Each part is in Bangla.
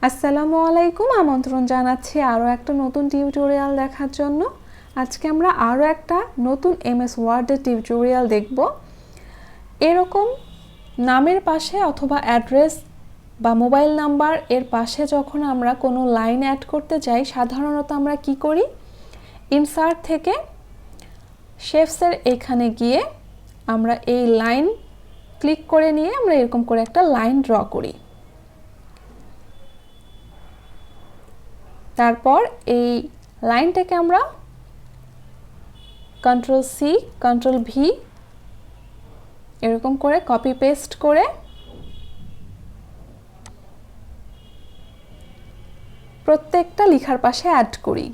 আসসালামু আলাইকুম, আমন্ত্রণ জানাচ্ছি আরও একটা নতুন টিউটোরিয়াল দেখার জন্য। আজকে আমরা আরও একটা নতুন এমএস ওয়ার্ডের টিউটোরিয়াল দেখব। এরকম নামের পাশে অথবা অ্যাড্রেস বা মোবাইল নাম্বার এর পাশে যখন আমরা কোনো লাইন অ্যাড করতে যাই, সাধারণত আমরা কি করি, ইনসার্ট থেকে শেপসের এখানে গিয়ে আমরা এই লাইন ক্লিক করে নিয়ে আমরা এরকম করে একটা লাইন ড্র করি। তারপর এই লাইনটাকে আমরা Ctrl+C Ctrl+V এরকম করে কপি পেস্ট করে প্রত্যেকটা লেখার পাশে অ্যাড করি।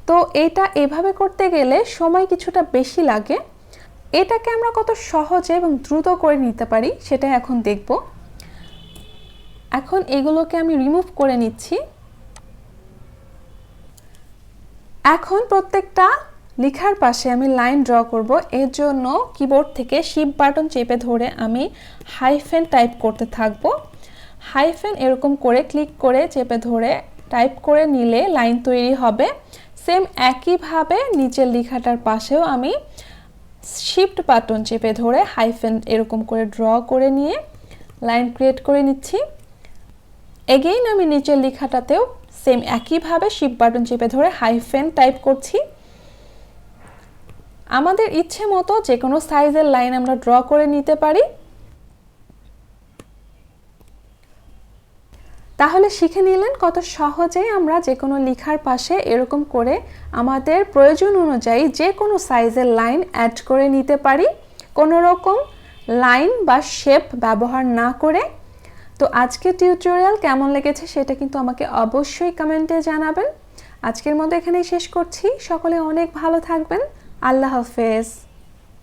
তো এটা এভাবে করতে গেলে সময় কিছুটা বেশি লাগে। এটাকে আমরা কত সহজে এবং দ্রুত করে নিতে পারি সেটা এখন দেখব। এখন এগুলোকে আমি রিমুভ করে নিচ্ছি। এখন প্রত্যেকটা লেখার পাশে আমি লাইন ড্র করব। এর জন্য কিবোর্ড থেকে শিফট বাটন চেপে ধরে আমি হাইফেন টাইপ করতে থাকব। হাইফেন এরকম করে ক্লিক করে চেপে ধরে টাইপ করে নিলে লাইন তৈরি হবে। সেম একইভাবে নিচের লেখাটার পাশেও আমি শিফট বাটন চেপে ধরে হাইফেন এরকম করে ড্র করে নিয়ে লাইন ক্রিয়েট করে নিচ্ছি। এগেইন আমি নিচের লেখাটাতেও সেম একইভাবে শিফট বাটন চেপে ধরে হাইফেন টাইপ করছি। আমাদের ইচ্ছে মতো যে কোনো সাইজের লাইন আমরা ড্র করে নিতে পারি। তাহলে শিখে নিলেন কত সহজেই আমরা যে কোনো লেখার পাশে এরকম করে আমাদের প্রয়োজন অনুযায়ী যে কোনো সাইজের লাইন অ্যাড করে নিতে পারি, কোনো রকম লাইন বা শেপ ব্যবহার না করে। তো আজকের টিউটোরিয়াল কেমন লেগেছে সেটা কিন্তু আমাকে অবশ্যই কমেন্টে জানাবেন। আজকের মতো এখানেই শেষ করছি। সকলে অনেক ভালো থাকবেন। আল্লাহ হাফেজ।